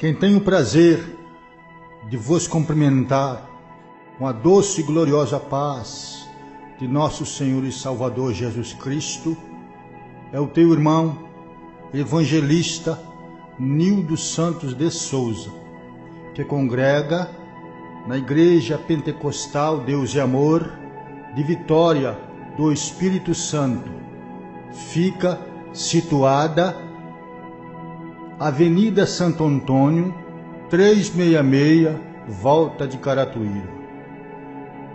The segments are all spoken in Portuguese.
Quem tem o prazer de vos cumprimentar com a doce e gloriosa paz de nosso Senhor e Salvador Jesus Cristo, é o teu irmão, evangelista Nildo Santos de Souza, que congrega na Igreja Pentecostal Deus e Amor de Vitória do Espírito Santo. Fica situada Avenida Santo Antônio, 366, Volta de Caratuíra.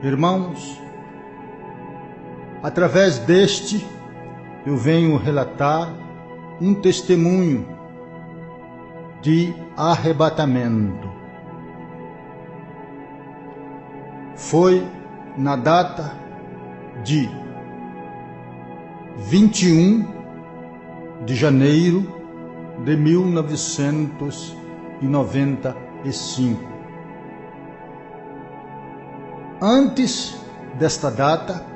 Irmãos, através deste eu venho relatar um testemunho de arrebatamento. Foi na data de 21 de janeiro de 1995. Antes desta data,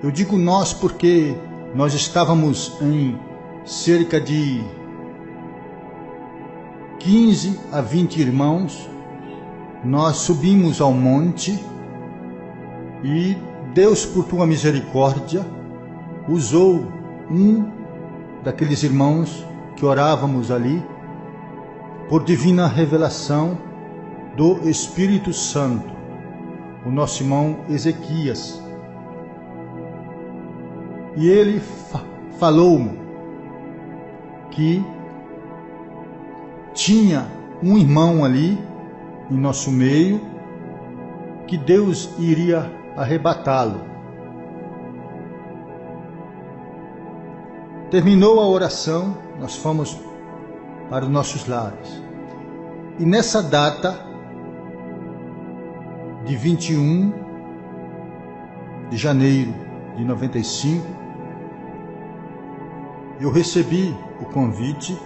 eu digo nós porque nós estávamos em cerca de 15 a 20 irmãos, nós subimos ao monte e Deus, por tua misericórdia, usou um daqueles irmãos que orávamos ali, por divina revelação do Espírito Santo, o nosso irmão Ezequias. E ele falou-me que tinha um irmão ali em nosso meio, que Deus iria arrebatá-lo. Terminou a oração, nós fomos para os nossos lares. E nessa data de 21 de janeiro de 95, eu recebi o convite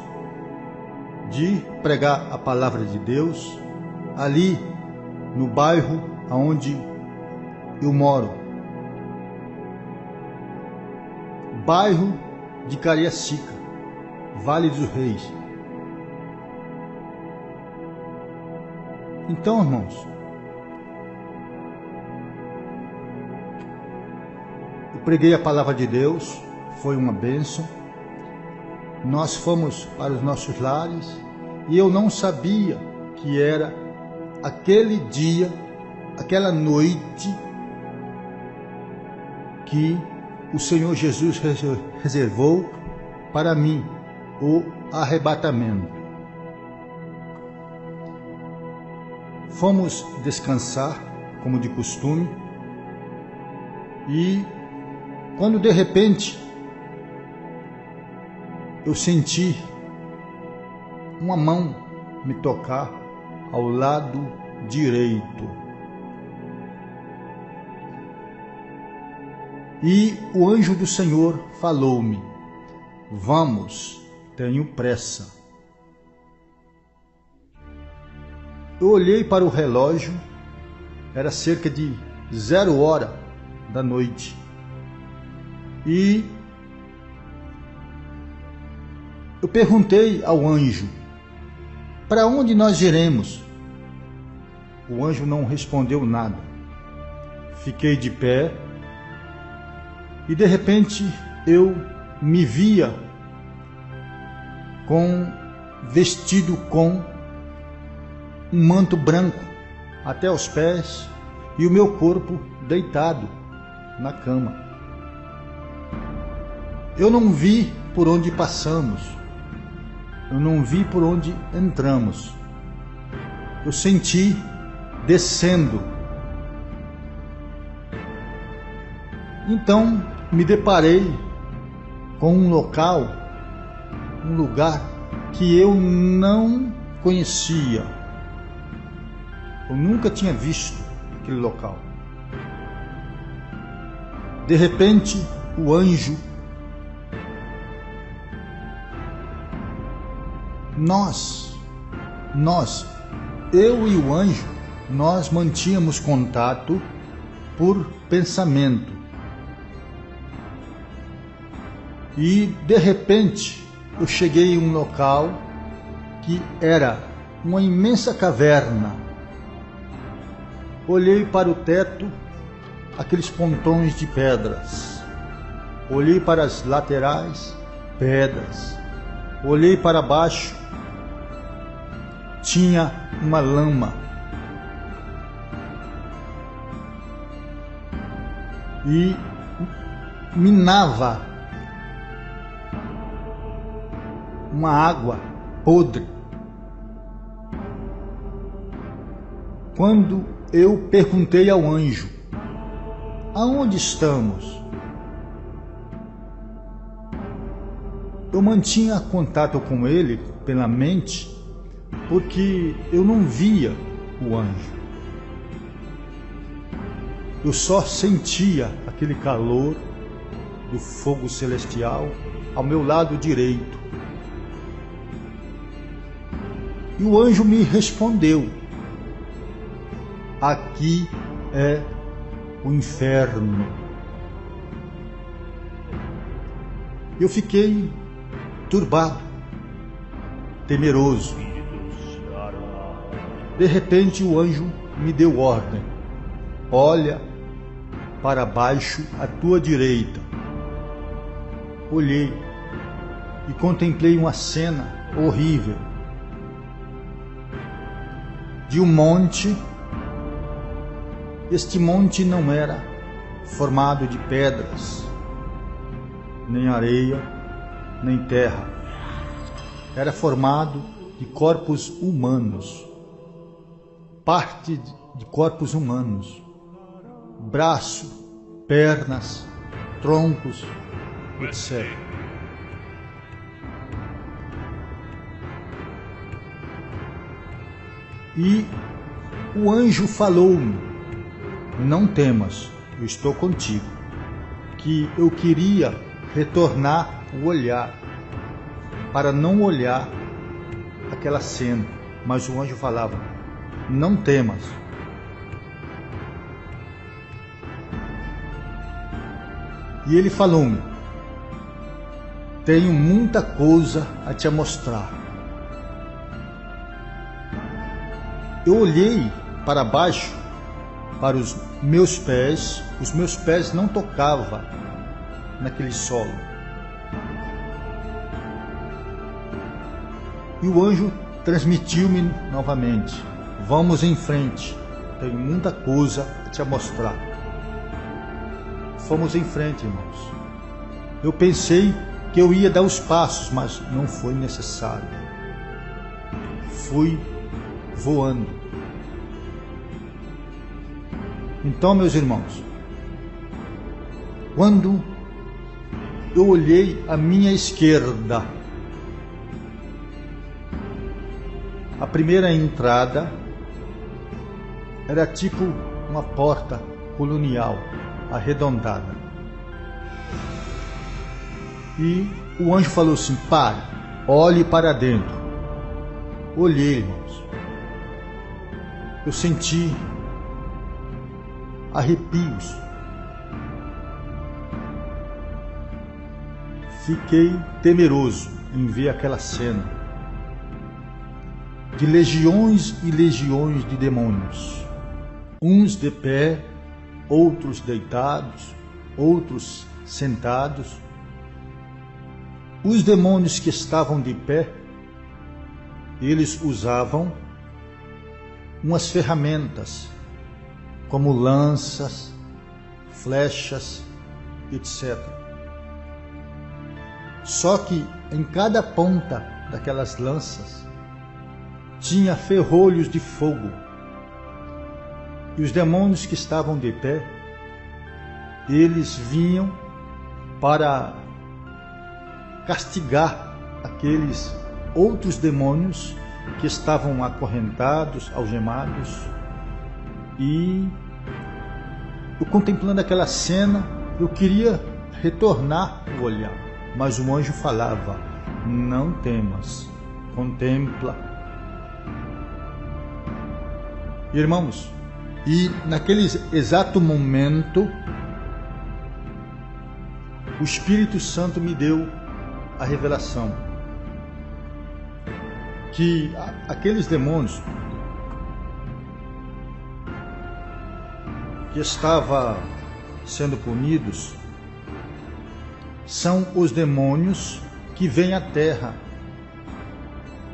de pregar a palavra de Deus ali no bairro onde eu moro, bairro de Cariacica, Vale dos Reis. Então, irmãos, eu preguei a palavra de Deus, foi uma bênção. Nós fomos para os nossos lares e eu não sabia que era aquele dia, aquela noite que o Senhor Jesus reservou para mim, o arrebatamento. Fomos descansar, como de costume, e quando de repente eu senti uma mão me tocar ao lado direito. E o anjo do Senhor falou-me: vamos, tenho pressa. Eu olhei para o relógio, era cerca de 0h da noite. E eu perguntei ao anjo: para onde nós iremos? O anjo não respondeu nada. Fiquei de pé e de repente eu me via vestido com um manto branco até os pés e o meu corpo deitado na cama. Eu não vi por onde passamos, eu não vi por onde entramos. Eu senti descendo. Então me deparei com um lugar que eu não conhecia. Eu nunca tinha visto aquele local. De repente, o anjo, eu e o anjo, nós mantínhamos contato por pensamento. E de repente eu cheguei em um local que era uma imensa caverna. Olhei para o teto, aqueles pontões de pedras. Olhei para as laterais, pedras. Olhei para baixo, tinha uma lama. E minava uma água podre. Quando eu perguntei ao anjo: aonde estamos? Eu mantinha contato com ele pela mente, porque eu não via o anjo. Eu só sentia aquele calor do fogo celestial ao meu lado direito. E o anjo me respondeu: aqui é o inferno. Eu fiquei turbado, temeroso. De repente o anjo me deu ordem: olha para baixo à tua direita. Olhei e contemplei uma cena horrível de um monte. Este monte não era formado de pedras, nem areia, nem terra. Era formado de corpos humanos, parte de corpos humanos, braço, pernas, troncos, etc. E o anjo falou-me: não temas, eu estou contigo. Que eu queria retornar o olhar, para não olhar aquela cena, mas o anjo falava: não temas. E ele falou-me: tenho muita coisa a te mostrar. Eu olhei para baixo, para os meus pés não tocavam naquele solo. E o anjo transmitiu-me novamente: vamos em frente, tenho muita coisa a te mostrar. Fomos em frente, irmãos. Eu pensei que eu ia dar os passos, mas não foi necessário. Fui voando. Então, meus irmãos, quando eu olhei à minha esquerda, a primeira entrada era tipo uma porta colonial, arredondada. E o anjo falou assim: pare, olhe para dentro. Olhei, irmãos. Eu senti arrepios. Fiquei temeroso em ver aquela cena de legiões e legiões de demônios, uns de pé, outros deitados, outros sentados. Os demônios que estavam de pé, eles usavam umas ferramentas, como lanças, flechas, etc. Só que em cada ponta daquelas lanças tinha ferrolhos de fogo. E os demônios que estavam de pé, eles vinham para castigar aqueles outros demônios que estavam acorrentados, algemados. E eu, contemplando aquela cena, eu queria retornar o olhar, mas o anjo falava: não temas, contempla. Irmãos, e naquele exato momento, o Espírito Santo me deu a revelação: que aqueles demônios que estavam sendo punidos são os demônios que vêm à terra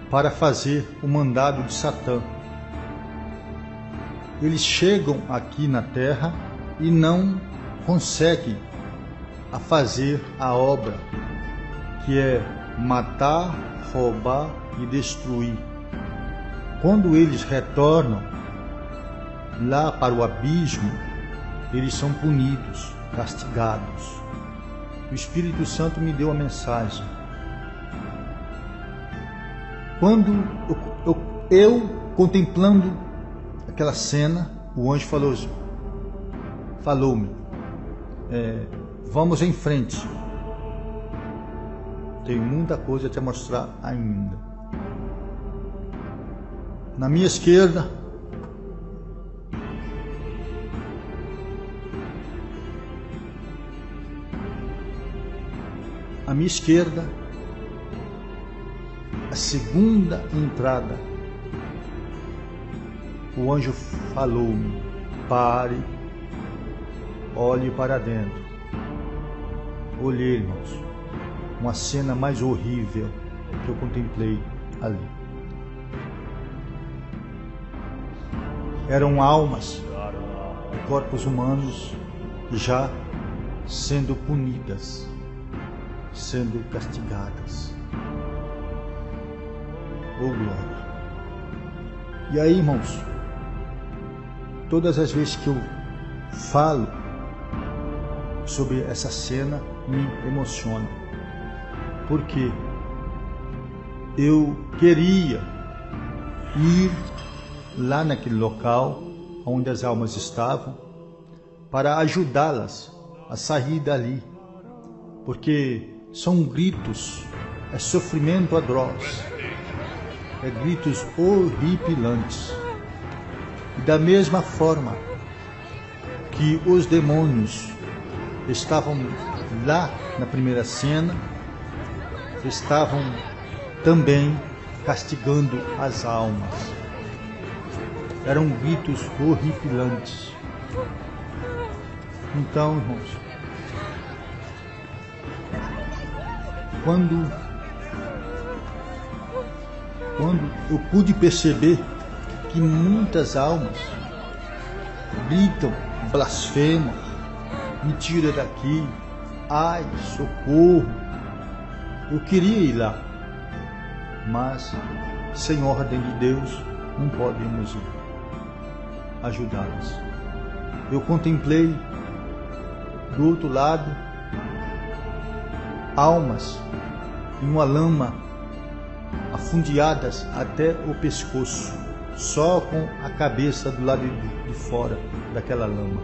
para fazer o mandado de Satã. Eles chegam aqui na terra e não conseguem a fazer a obra, que é matar, roubar e destruir. Quando eles retornam lá para o abismo, eles são punidos, castigados. O Espírito Santo me deu a mensagem. Quando eu contemplando aquela cena, o anjo falou-me, vamos em frente. Tenho muita coisa a te mostrar ainda. Na minha esquerda, a segunda entrada, o anjo falou-me, pare, olhe para dentro. Olhei, irmãos, uma cena mais horrível que eu contemplei ali. Eram almas e corpos humanos já sendo punidas, sendo castigadas. Oh glória! E aí, irmãos, todas as vezes que eu falo sobre essa cena, me emociona, porque eu queria ir lá naquele local onde as almas estavam para ajudá-las a sair dali, porque são gritos, é sofrimento atroz, é gritos horripilantes. E da mesma forma que os demônios estavam lá na primeira cena, estavam também castigando as almas. Eram gritos horripilantes. Então, irmãos, quando eu pude perceber que muitas almas gritam, blasfemam, me tira daqui, ai, socorro, eu queria ir lá, mas sem ordem de Deus não podemos ir ajudá-las. Eu contemplei do outro lado almas em uma lama, afundeadas até o pescoço, só com a cabeça do lado de fora daquela lama.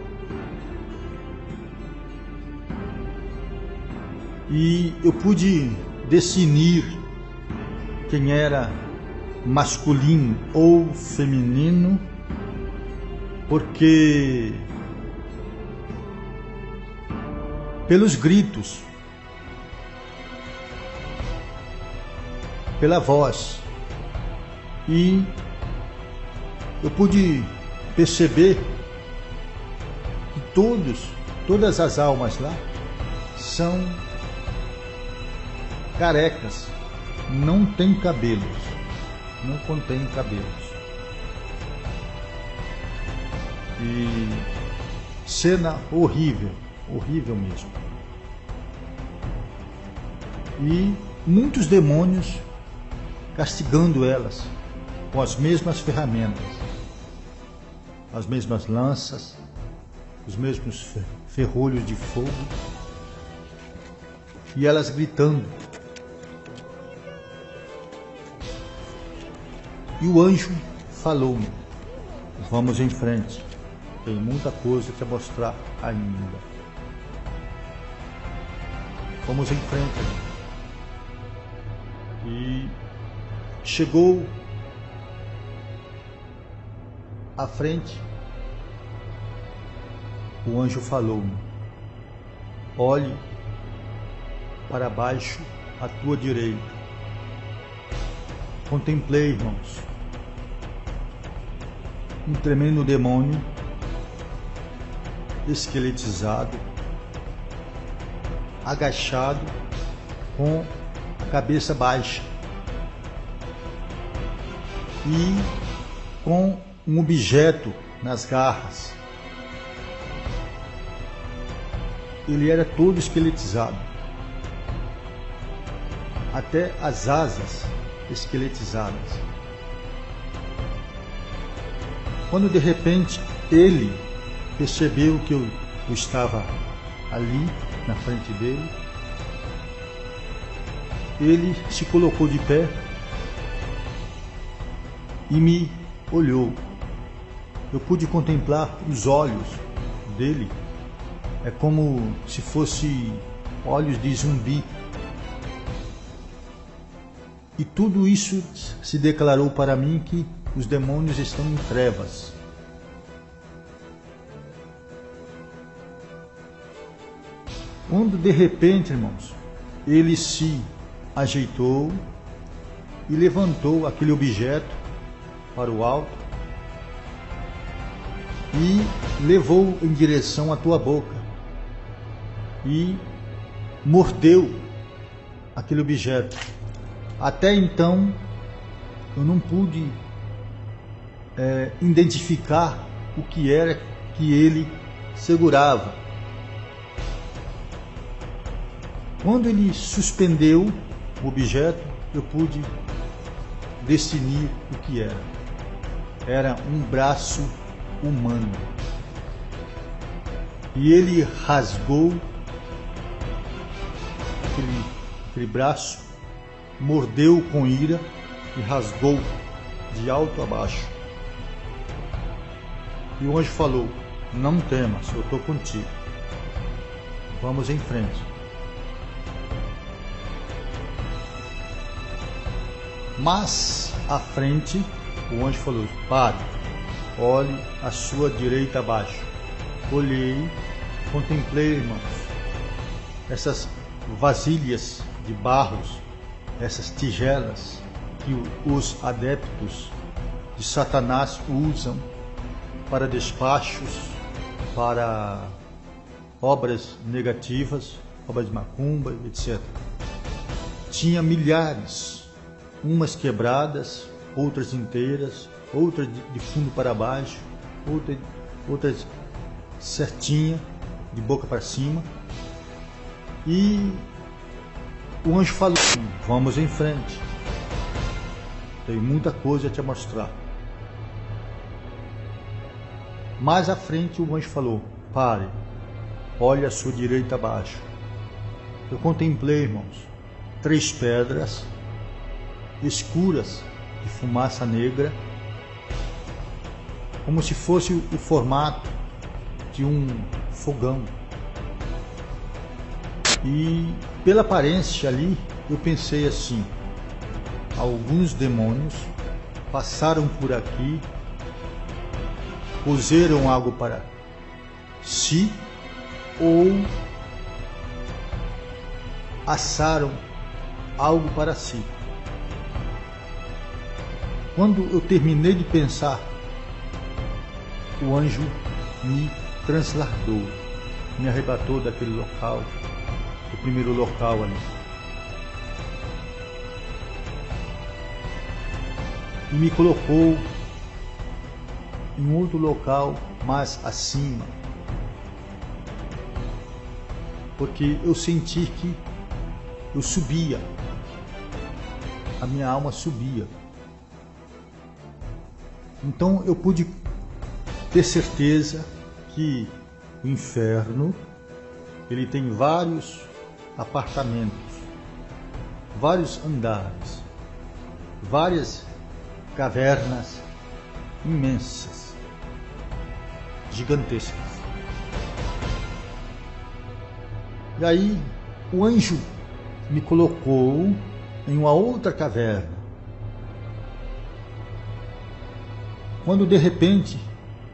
E eu pude discernir quem era masculino ou feminino, porque pelos gritos, pela voz, e eu pude perceber que todas as almas lá são carecas, não tem cabelos, não contém cabelos. E cena horrível, horrível mesmo. E muitos demônios castigando elas com as mesmas ferramentas, as mesmas lanças, os mesmos ferrolhos de fogo, e elas gritando. E o anjo falou-me, vamos em frente, tem muita coisa para mostrar ainda. Vamos em frente. E chegou à frente, o anjo falou-me, olhe para baixo à tua direita. contemplei, irmãos, um tremendo demônio esqueletizado, agachado, com a cabeça baixa e com um objeto nas garras. Ele era todo esqueletizado, até as asas esqueletizadas. Quando de repente ele percebeu que eu estava ali na frente dele, ele se colocou de pé e me olhou. Eu pude contemplar os olhos dele, é como se fosse olhos de zumbi. E tudo isso se declarou para mim que os demônios estão em trevas. Quando de repente, irmãos, ele se ajeitou e levantou aquele objeto para o alto e levou em direção à tua boca e mordeu aquele objeto. Até então eu não pude identificar o que era que ele segurava. Quando ele suspendeu o objeto, eu pude discernir o que era. Era um braço humano. E ele rasgou aquele braço, mordeu com ira e rasgou de alto a baixo. E o anjo falou: não temas, eu estou contigo. Vamos em frente. Mas à frente o anjo falou: pare, olhe à sua direita abaixo. Olhei, contemplei, irmãos, essas vasilhas de barros, essas tigelas que os adeptos de Satanás usam para despachos, para obras negativas, obras de macumba, etc. Tinha milhares, umas quebradas, outras inteiras, outras de fundo para baixo, outras certinha, de boca para cima. E o anjo falou: vamos em frente, tem muita coisa a te mostrar. Mais à frente o anjo falou: pare, olhe à sua direita abaixo. Eu contemplei, irmãos, 3 pedras escuras de fumaça negra, como se fosse o formato de um fogão. E pela aparência ali, eu pensei assim: alguns demônios passaram por aqui, puseram algo para si ou assaram algo para si. Quando eu terminei de pensar, o anjo me transladou, me arrebatou daquele local, do primeiro local ali, e me colocou em outro local mais acima, porque eu senti que eu subia, a minha alma subia. Então eu pude ter certeza que o inferno, ele tem vários apartamentos, vários andares, várias cavernas imensas, gigantescas. E aí o anjo me colocou em uma outra caverna. Quando de repente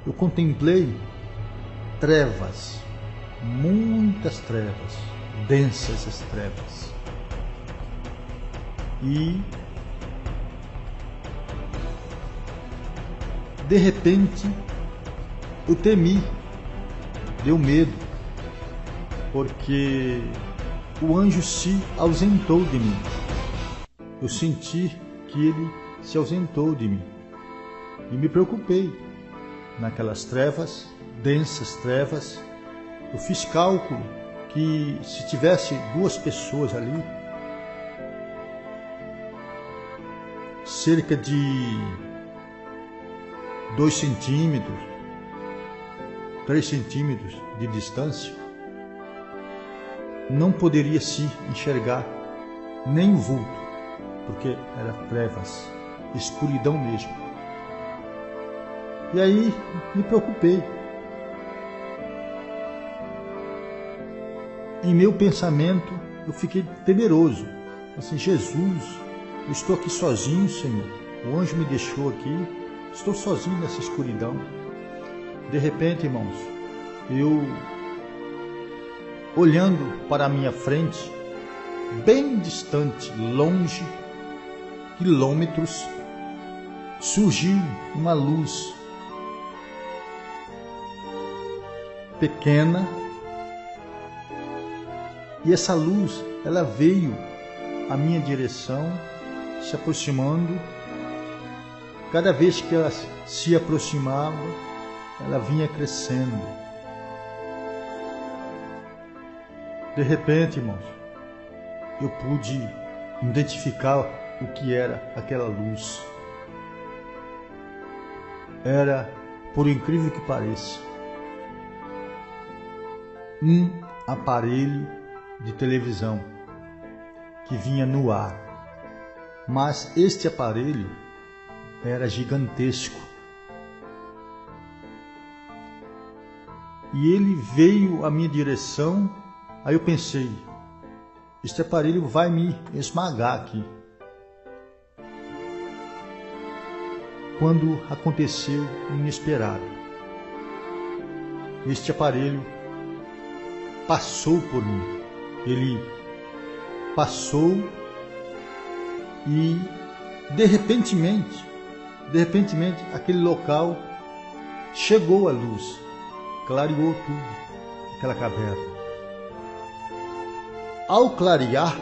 eu contemplei trevas, muitas trevas, densas as trevas. E de repente, eu temi, deu medo, porque o anjo se ausentou de mim. Eu senti que ele se ausentou de mim e me preocupei. Naquelas trevas, densas trevas, eu fiz cálculo que se tivesse 2 pessoas ali, cerca de 2 centímetros, 3 centímetros de distância, não poderia se enxergar nem o vulto, porque era trevas, escuridão mesmo. E aí me preocupei. Em meu pensamento eu fiquei temeroso. Assim, Jesus, eu estou aqui sozinho, Senhor. O anjo me deixou aqui, estou sozinho nessa escuridão. De repente, irmãos, eu olhando para a minha frente, bem distante, longe, quilômetros, surgiu uma luz pequena, e essa luz, ela veio à minha direção, se aproximando. Cada vez que ela se aproximava, ela vinha crescendo. De repente, irmãos, eu pude identificar o que era aquela luz. Era, por incrível que pareça, um aparelho de televisão que vinha no ar. Mas este aparelho era gigantesco. E ele veio à minha direção. Aí eu pensei, este aparelho vai me esmagar aqui. Quando aconteceu o inesperado, este aparelho passou por mim. Ele passou e de repentemente, aquele local chegou a luz, clareou tudo, aquela caverna. Ao clarear,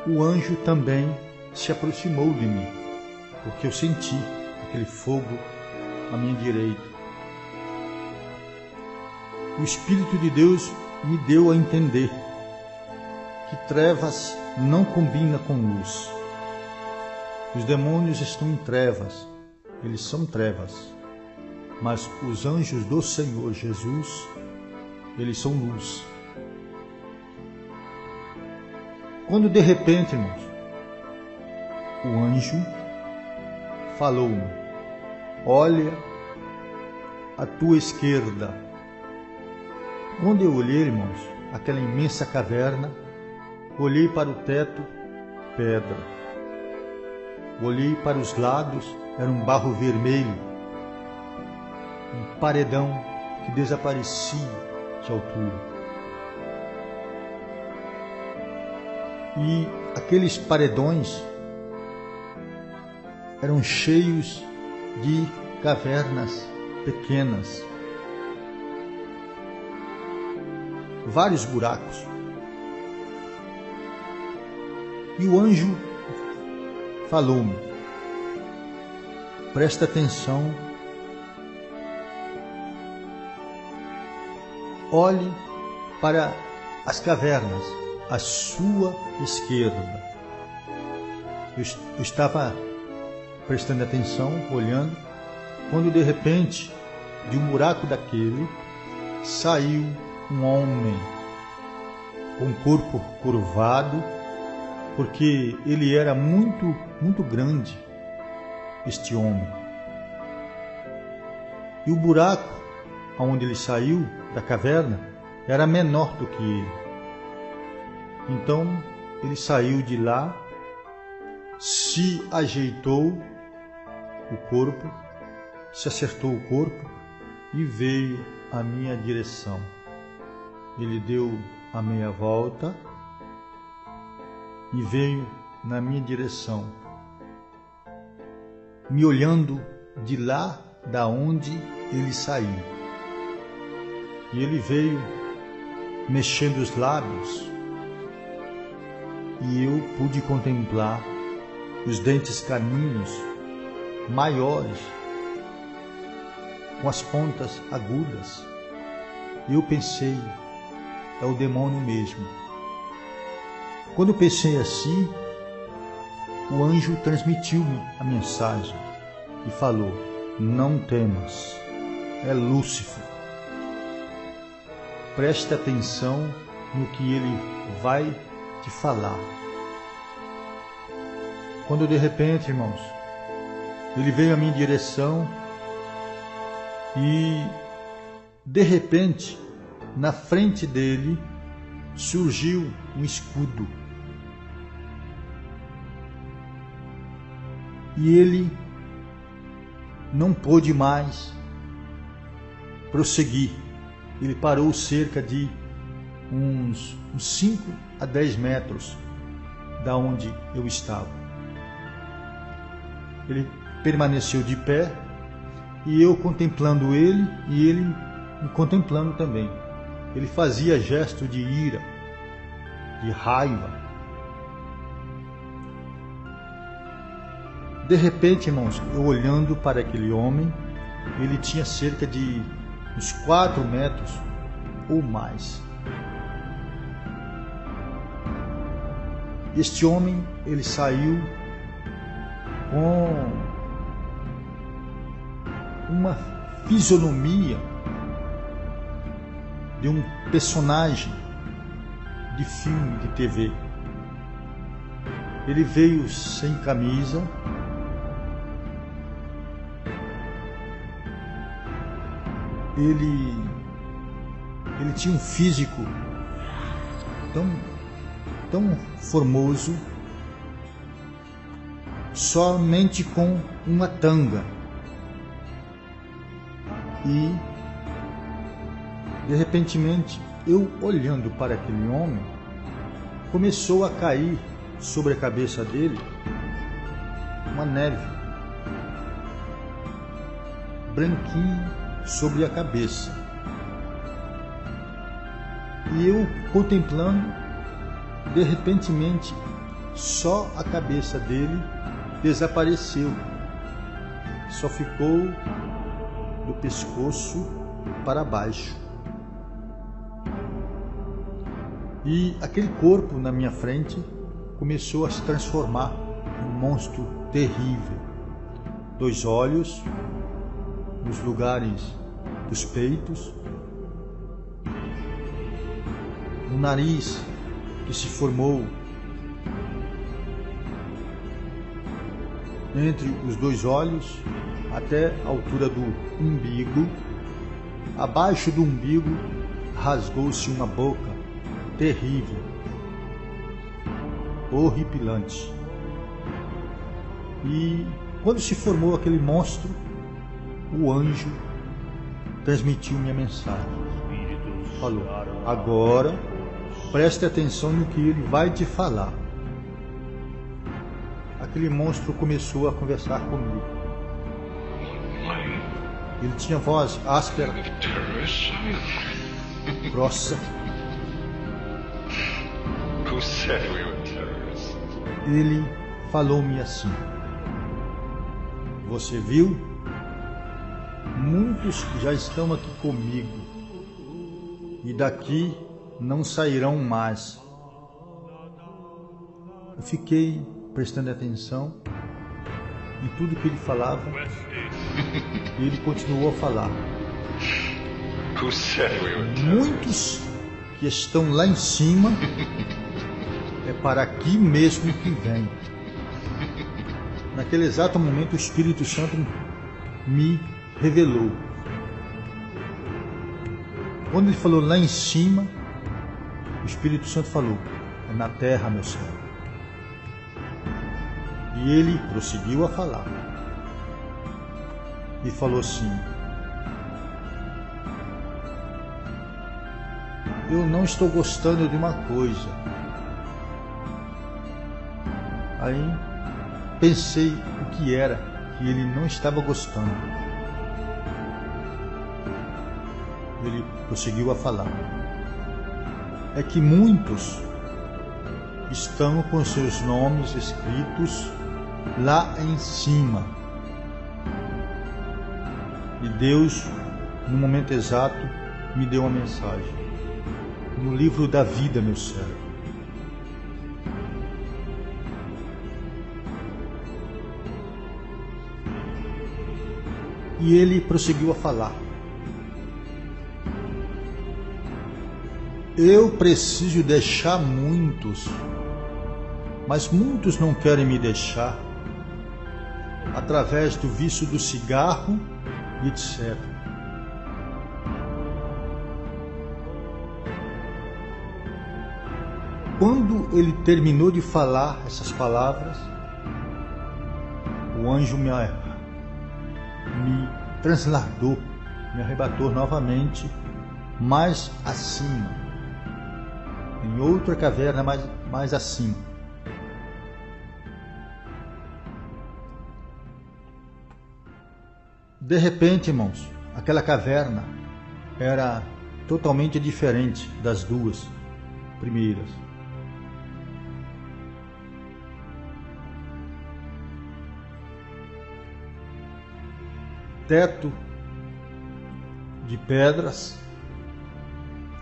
o anjo também se aproximou de mim, porque eu senti aquele fogo à minha direita. O Espírito de Deus me deu a entender que trevas não combina com luz. Os demônios estão em trevas, eles são trevas, mas os anjos do Senhor Jesus, eles são luz. Quando de repente, irmãos, o anjo falou-me: olha à tua esquerda. Quando eu olhei, irmãos, aquela imensa caverna, olhei para o teto, pedra. Olhei para os lados, era um barro vermelho, um paredão que desaparecia de altura. E aqueles paredões eram cheios de cavernas pequenas, vários buracos. E o anjo falou-me: presta atenção, olhe para as cavernas à sua esquerda. Eu estava prestando atenção, olhando, quando de repente, de um buraco daquele, saiu um homem com o corpo curvado, porque ele era muito grande, este homem. E o buraco onde ele saiu da caverna era menor do que ele. Então ele saiu de lá, se ajeitou o corpo, se acertou o corpo e veio à minha direção. Ele deu a meia volta e veio na minha direção, me olhando de lá da onde ele saiu. E ele veio mexendo os lábios, e eu pude contemplar os dentes caninos maiores, com as pontas agudas. E eu pensei, é o demônio mesmo. Quando eu pensei assim, o anjo transmitiu-me a mensagem e falou: não temas, é Lúcifer. Preste atenção no que ele vai te falar. Quando de repente, irmãos, ele veio à minha direção e de repente, na frente dele, surgiu um escudo. E ele não pôde mais prosseguir. Ele parou cerca de uns 5 a 10 metros da onde eu estava. Ele permaneceu de pé e eu contemplando ele e ele me contemplando também. Ele fazia gesto de ira, de raiva. De repente, irmãos, eu olhando para aquele homem, ele tinha cerca de uns 4 metros ou mais. Este homem, ele saiu com uma fisionomia de um personagem de filme, de TV. Ele veio sem camisa, ele tinha um físico tão formoso, somente com uma tanga. E de repentemente, eu olhando para aquele homem, começou a cair sobre a cabeça dele uma neve branquinha sobre a cabeça. E eu contemplando, de repentemente, só a cabeça dele desapareceu. Só ficou do pescoço para baixo. E aquele corpo na minha frente começou a se transformar num monstro terrível. 2 olhos nos lugares dos peitos, um nariz que se formou entre os 2 olhos até a altura do umbigo. Abaixo do umbigo rasgou-se uma boca terrível, horripilante. E quando se formou aquele monstro, o anjo transmitiu minha mensagem. Falou: agora preste atenção no que ele vai te falar. Aquele monstro começou a conversar comigo. Ele tinha voz áspera, grossa. Ele falou-me assim: você viu? Muitos já estão aqui comigo e daqui não sairão mais. Eu fiquei prestando atenção em tudo que ele falava e ele continuou a falar. Muitos que estão lá em cima é para aqui mesmo que vem. Naquele exato momento o Espírito Santo me revelou. Quando ele falou lá em cima, o Espírito Santo falou: é na terra, meu servo. E ele prosseguiu a falar e falou assim: eu não estou gostando de uma coisa. Aí pensei o que era. que ele não estava gostando. Ele prosseguiu a falar: é que muitos estão com seus nomes escritos lá em cima. E Deus, no momento exato, me deu uma mensagem. No livro da vida, meu servo. E ele prosseguiu a falar: eu preciso deixar muitos, mas muitos não querem me deixar, através do vício do cigarro e etc. Quando ele terminou de falar essas palavras, o anjo me transladou, me arrebatou novamente mais acima, em outra caverna mais acima. De repente, irmãos, aquela caverna era totalmente diferente das duas primeiras. Teto de pedras,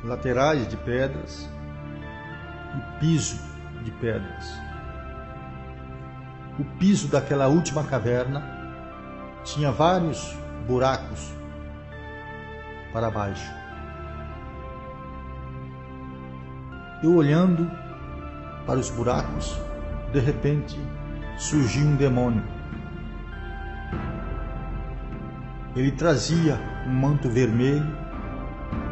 laterais de pedras e piso de pedras. O piso daquela última caverna tinha vários buracos para baixo. Eu olhando para os buracos, de repente surgiu um demônio. Ele trazia um manto vermelho,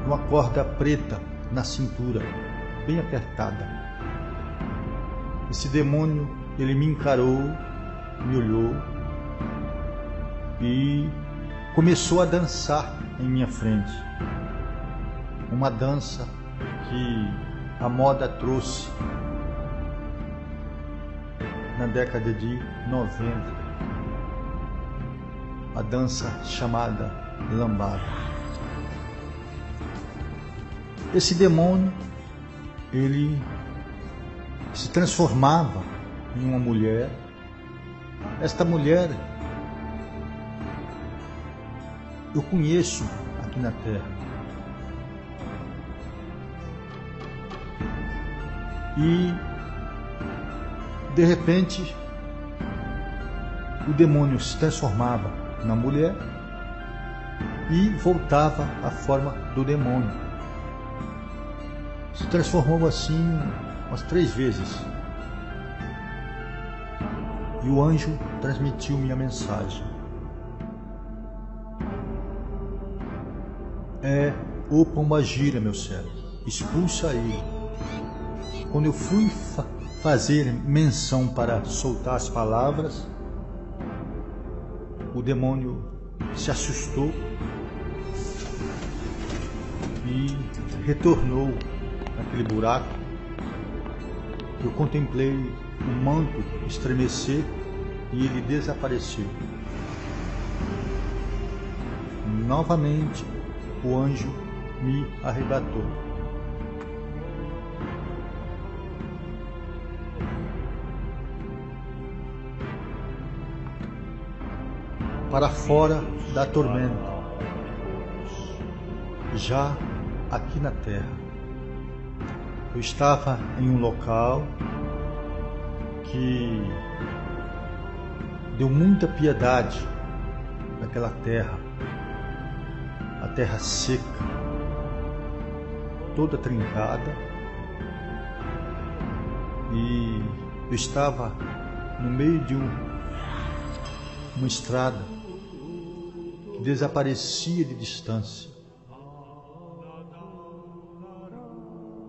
uma corda preta na cintura, bem apertada. Esse demônio, ele me encarou, me olhou e começou a dançar em minha frente. Uma dança que a moda trouxe na década de 90. A dança chamada lambada. Esse demônio, ele se transformava em uma mulher. Esta mulher eu conheço aqui na Terra. E de repente o demônio se transformava na mulher e voltava à forma do demônio. Se transformou assim umas 3 vezes. E o anjo transmitiu minha mensagem. É o pombagira, meu servo, expulsa ele. Quando eu fui fazer menção para soltar as palavras, o demônio se assustou e retornou naquele buraco. Eu contemplei o manto estremecer e ele desapareceu. Novamente, o anjo me arrebatou. Para fora da tormenta, já aqui na terra. Eu estava em um local que deu muita piedade naquela terra, a terra seca, toda trincada, e eu estava no meio de uma estrada que desaparecia de distância.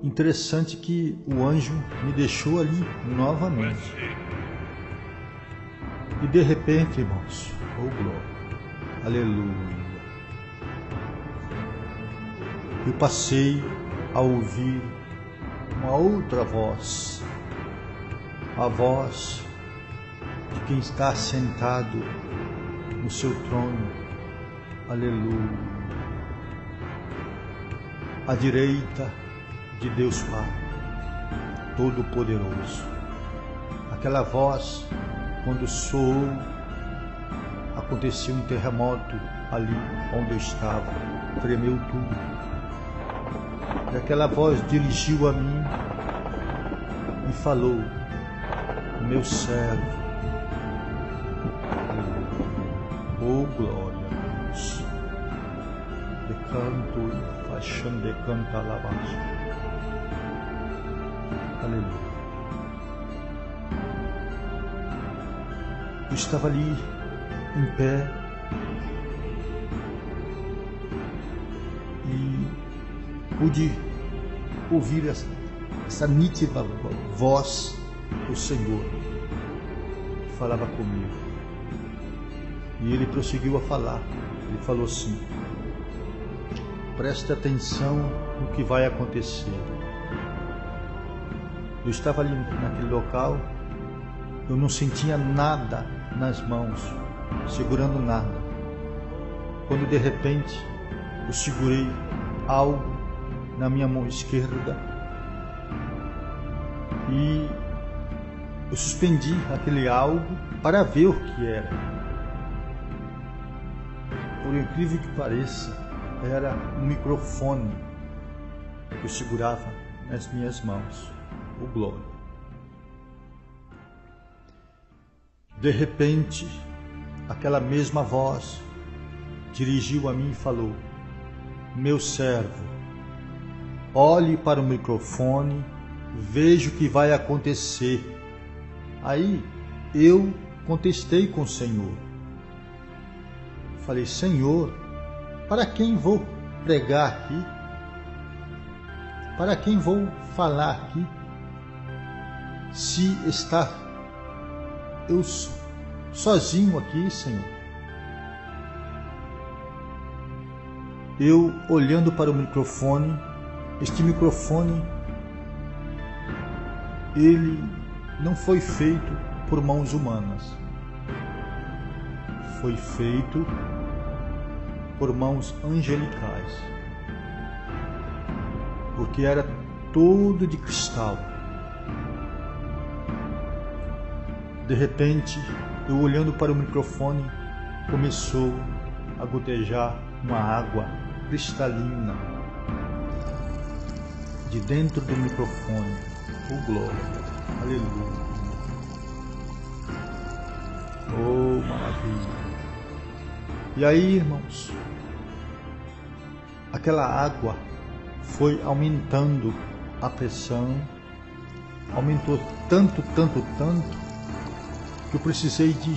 Interessante que o anjo me deixou ali novamente. E de repente, irmãos, oh glória, aleluia, eu passei a ouvir uma outra voz, a voz de quem está sentado no seu trono. Aleluia. À direita de Deus Pai Todo-Poderoso. Aquela voz, quando soou, aconteceu um terremoto ali onde eu estava, tremeu tudo. E aquela voz dirigiu a mim e falou: meu servo. Oh, glória a Deus. Decanto e faixão decanta alabaço. Aleluia. Eu estava ali em pé e pude ouvir essa nítida voz do Senhor que falava comigo. E ele prosseguiu a falar. Ele falou assim: preste atenção no que vai acontecer. Eu estava ali naquele local, eu não sentia nada nas mãos, segurando nada. Quando de repente eu segurei algo na minha mão esquerda e eu suspendi aquele algo para ver o que era. Por incrível que pareça, era um microfone que eu segurava nas minhas mãos. O glória. De repente, aquela mesma voz dirigiu a mim e falou: meu servo, olhe para o microfone, veja o que vai acontecer. Aí eu contestei com o Senhor. Falei: Senhor, para quem vou pregar aqui? Para quem vou falar aqui? Se está eu sozinho aqui, Senhor. Eu olhando para o microfone, este microfone, ele não foi feito por mãos humanas. Foi feito por mãos angelicais. Porque era todo de cristal. De repente, eu olhando para o microfone, começou a gotejar uma água cristalina de dentro do microfone. Oh, glória! Aleluia! Oh, maravilha! E aí, irmãos, aquela água foi aumentando a pressão, aumentou tanto, que eu precisei de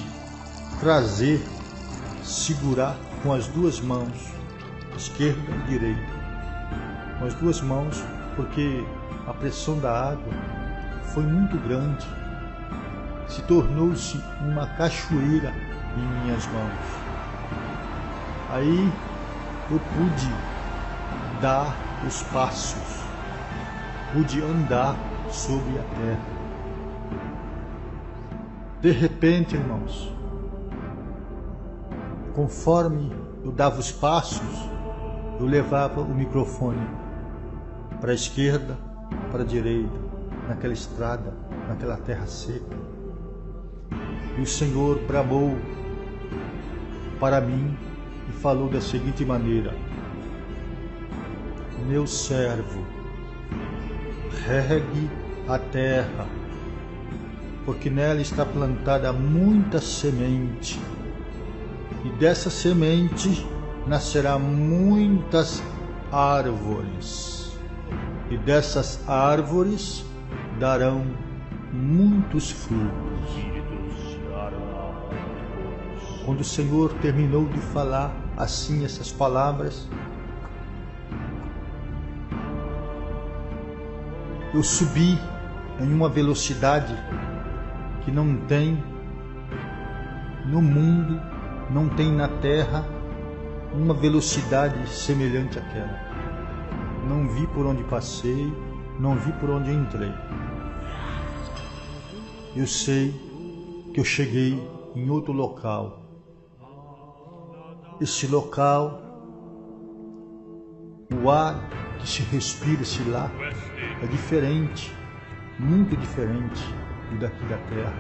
trazer, segurar com as duas mãos, esquerda e direita, com as duas mãos, porque a pressão da água foi muito grande, se tornou-se uma cachoeira em minhas mãos. Aí eu pude dar os passos, pude andar sobre a terra. De repente, irmãos, conforme eu dava os passos, eu levava o microfone para a esquerda, para a direita, naquela estrada, naquela terra seca. E o Senhor bramou para mim e falou da seguinte maneira: meu servo, regue a terra, porque nela está plantada muita semente, e dessa semente nascerá muitas árvores, e dessas árvores darão muitos frutos. Quando o Senhor terminou de falar assim essas palavras, eu subi em uma velocidade que não tem no mundo, não tem na terra uma velocidade semelhante àquela. Não vi por onde passei, não vi por onde entrei. Eu sei que eu cheguei em outro local, esse local, o ar que se respira-se lá é diferente, muito diferente do daqui da terra.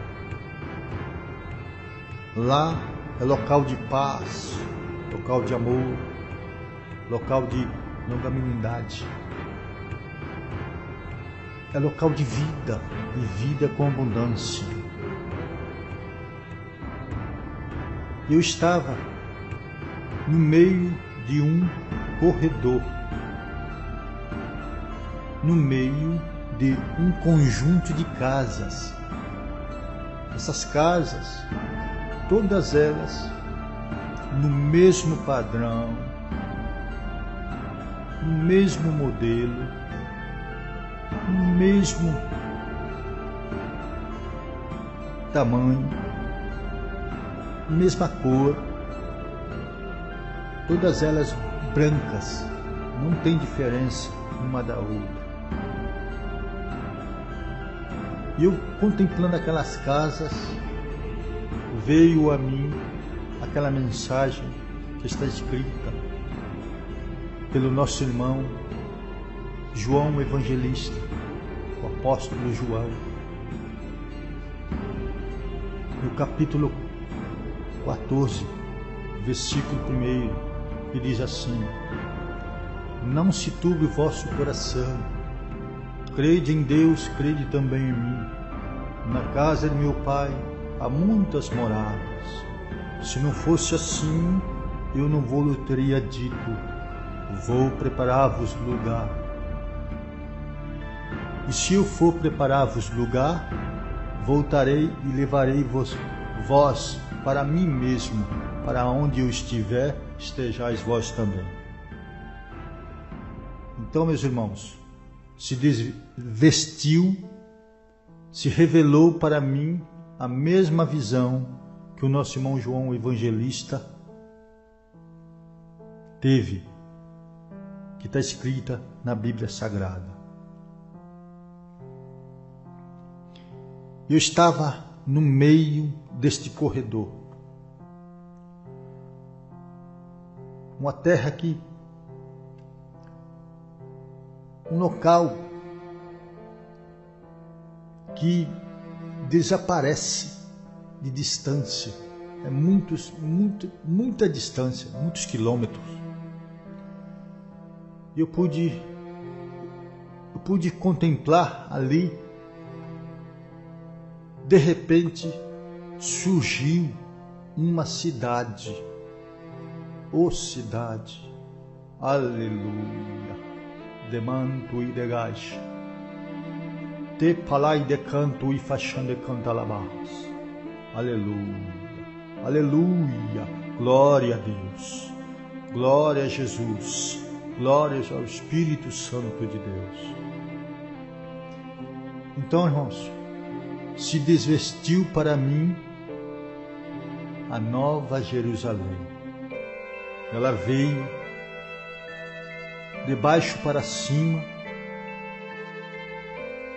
Lá é local de paz, local de amor, local de longanimidade. É local de vida, e vida com abundância. Eu estava no meio de um corredor, no meio de um conjunto de casas. Essas casas, todas elas no mesmo padrão, no mesmo modelo, no mesmo tamanho, mesma cor, todas elas brancas, não tem diferença uma da outra. E eu, contemplando aquelas casas, veio a mim aquela mensagem que está escrita pelo nosso irmão João Evangelista, o apóstolo João, no capítulo 14, versículo 1, que diz assim: não se turbe o vosso coração, crede em Deus, crede também em mim. Na casa de meu Pai há muitas moradas. Se não fosse assim, eu não vou lhe teria dito: vou preparar-vos lugar. E se eu for preparar-vos lugar, voltarei e levarei vós para mim mesmo, para onde eu estiver, estejais vós também. Então, meus irmãos, se desvestiu, se revelou para mim a mesma visão que o nosso irmão João Evangelista teve, que está escrita na Bíblia Sagrada. Eu estava no meio deste corredor, uma terra que, um local que desaparece de distância, é muita distância, muitos quilômetros. Eu pude contemplar ali. De repente surgiu uma cidade, cidade, aleluia, de manto e de gás, te palai de canto e faixão de cantalabás, aleluia, aleluia, glória a Deus, glória a Jesus, glória ao Espírito Santo de Deus. Então, irmãos, se desvestiu para mim a nova Jerusalém. Ela veio de baixo para cima.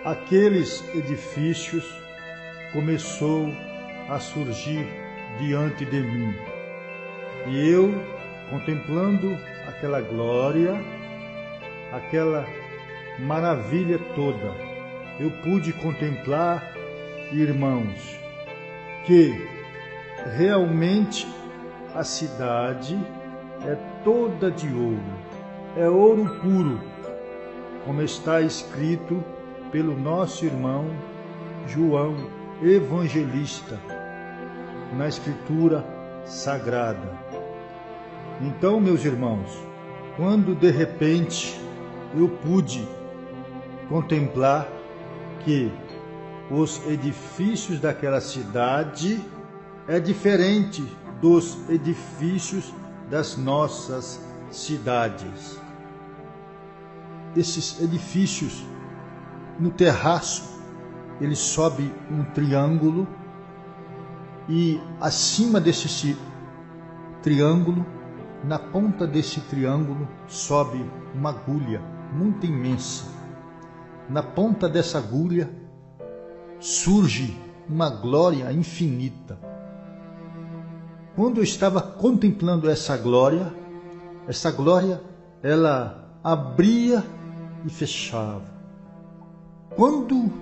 Aqueles edifícios começou a surgir diante de mim. E eu, contemplando aquela glória, aquela maravilha toda, eu pude contemplar, irmãos, que realmente a cidade é toda de ouro, é ouro puro, como está escrito pelo nosso irmão João Evangelista na Escritura Sagrada. Então, meus irmãos, quando de repente eu pude contemplar que os edifícios daquela cidade é diferente dos edifícios das nossas cidades. Esses edifícios, no terraço, ele sobe um triângulo e acima desse triângulo, na ponta desse triângulo, sobe uma agulha muito imensa. Na ponta dessa agulha surge uma glória infinita. quando eu estava contemplando essa glória, ela abria e fechava. Quando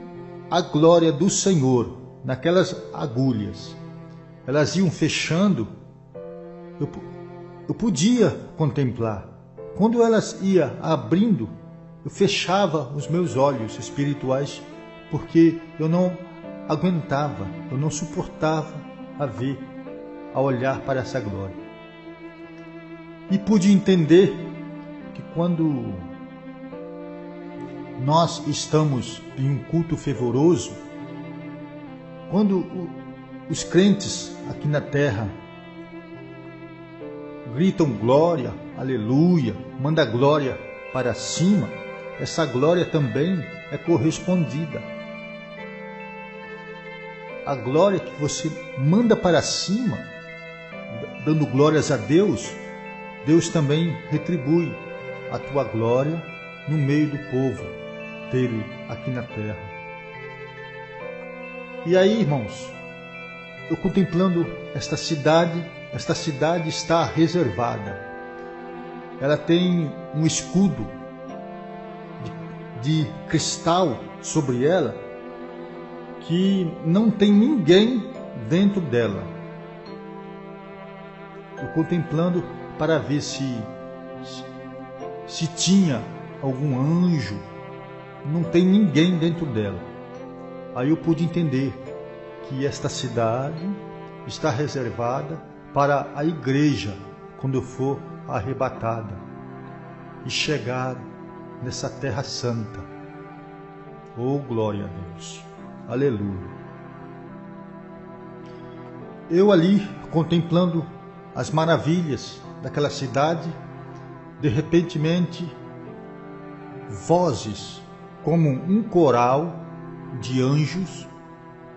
a glória do Senhor, naquelas agulhas, elas iam fechando, eu podia contemplar. Quando elas iam abrindo, eu fechava os meus olhos espirituais, porque eu não aguentava, eu não suportava a olhar para essa glória. E pude entender que quando nós estamos em um culto fervoroso, quando os crentes aqui na terra gritam glória, aleluia, manda glória para cima, essa glória também é correspondida. A glória que você manda para cima, dando glórias a Deus, Deus também retribui a tua glória no meio do povo dele aqui na terra. E aí, irmãos, eu contemplando esta cidade está reservada. Ela tem um escudo de cristal sobre ela, que não tem ninguém dentro dela. Eu contemplando para ver se tinha algum anjo. Não tem ninguém dentro dela. Aí eu pude entender que esta cidade está reservada para a igreja quando eu for arrebatada e chegar nessa terra santa. Oh, glória a Deus! Aleluia! Eu ali contemplando as maravilhas daquela cidade, de repentemente vozes como um coral de anjos,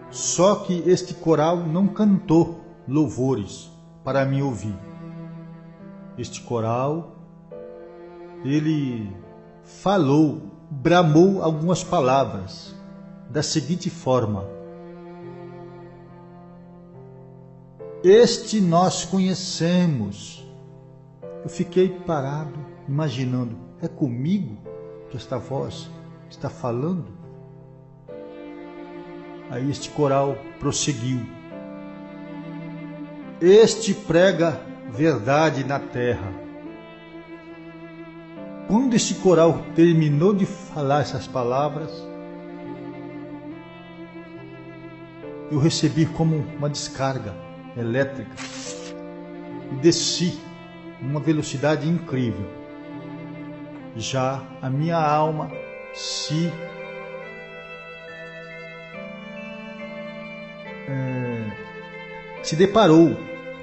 só que este coral não cantou louvores para me ouvir. Este coral, ele bramou algumas palavras da seguinte forma: este nós conhecemos. Eu fiquei parado, imaginando, é comigo que esta voz está falando? Aí este coral prosseguiu: este prega verdade na terra. Quando este coral terminou de falar essas palavras, eu recebi como uma descarga elétrica e desci numa velocidade incrível. Já a minha alma se deparou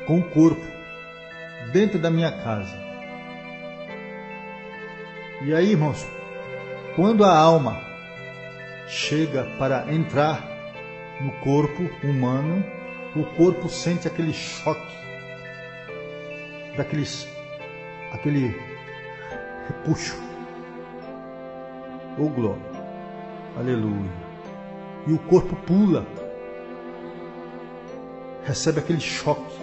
com o corpo dentro da minha casa. E aí, irmãos, quando a alma chega para entrar no corpo humano, o corpo sente aquele choque, aquele repuxo. Oh, glória! Aleluia! E o corpo pula, recebe aquele choque.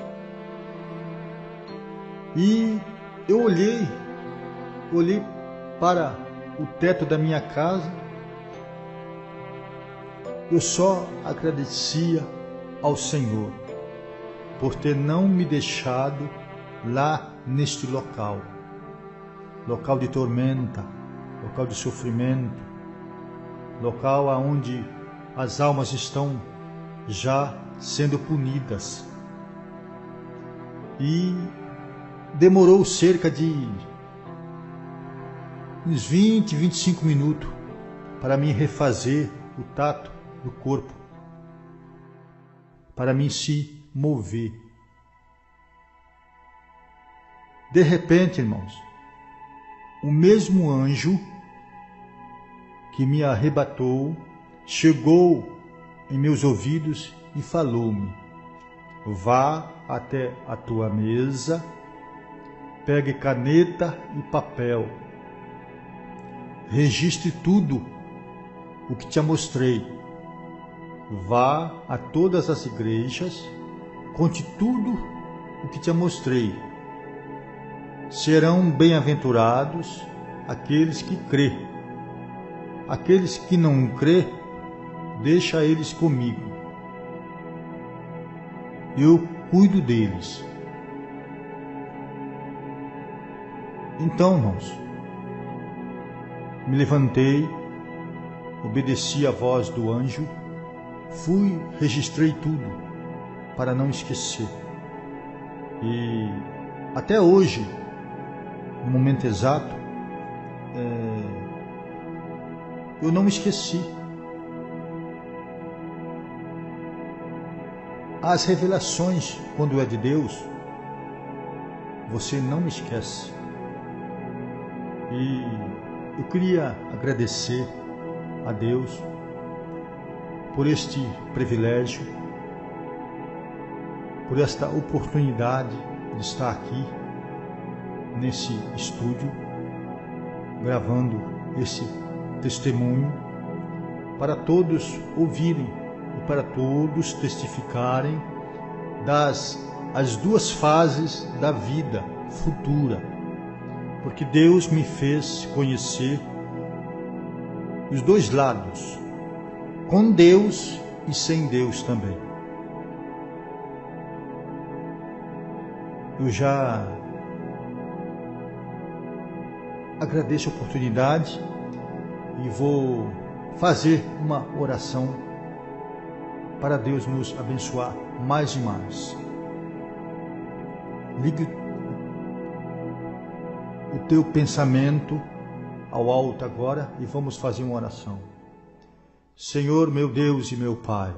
E eu olhei para o teto da minha casa. Eu só agradecia ao Senhor por ter não me deixado lá neste local de tormenta, local de sofrimento, local onde as almas estão já sendo punidas. E demorou cerca de uns 20, 25 minutos para mim refazer o tato do corpo, para mim se mover. De repente, irmãos, o mesmo anjo que me arrebatou chegou em meus ouvidos e falou-me: vá até a tua mesa, pegue caneta e papel, registre tudo o que te mostrei, vá a todas as igrejas, conte tudo o que te mostrei. Serão bem-aventurados aqueles que crê. Aqueles que não crê, deixa eles comigo. Eu cuido deles. Então, irmãos, me levantei, obedeci à voz do anjo, fui, registrei tudo para não esquecer. E até hoje, no momento exato, eu não me esqueci. As revelações, quando é de Deus, você não esquece. E eu queria agradecer a Deus por este privilégio, por esta oportunidade de estar aqui nesse estúdio, gravando esse testemunho para todos ouvirem e para todos testificarem as duas fases da vida futura, porque Deus me fez conhecer os dois lados, com Deus e sem Deus também. Eu já agradeço a oportunidade e vou fazer uma oração para Deus nos abençoar mais e mais. Ligue o teu pensamento ao alto agora e vamos fazer uma oração. Senhor, meu Deus e meu Pai,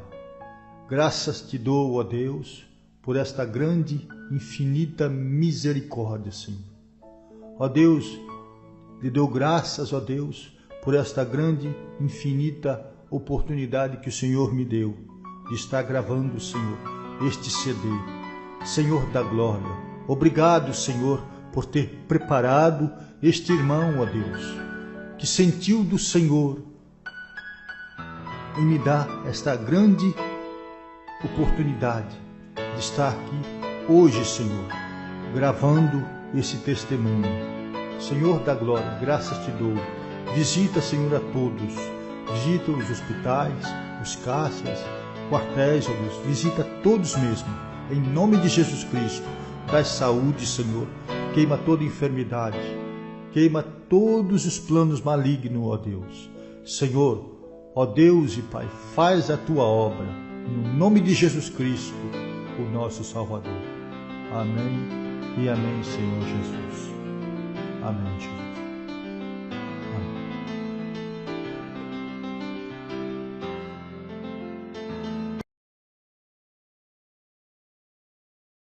graças te dou, ó Deus, por esta grande, infinita misericórdia, Senhor. Ó Deus, lhe dou graças, ó Deus, por esta grande, infinita oportunidade que o Senhor me deu de estar gravando, Senhor, este CD. Senhor da glória, obrigado, Senhor, por ter preparado este irmão, ó Deus, que sentiu do Senhor em me dar esta grande oportunidade de estar aqui hoje, Senhor, gravando esse testemunho. Senhor da glória, graças te dou. Visita, Senhor, a todos. Visita os hospitais, os caixas, quartéis, ó Deus. Visita todos mesmo. Em nome de Jesus Cristo, dá saúde, Senhor. Queima toda enfermidade. Queima todos os planos malignos, ó Deus. Senhor, ó Deus e Pai, faz a tua obra. No nome de Jesus Cristo, o nosso Salvador. Amém e amém, Senhor Jesus. Amém, Jesus.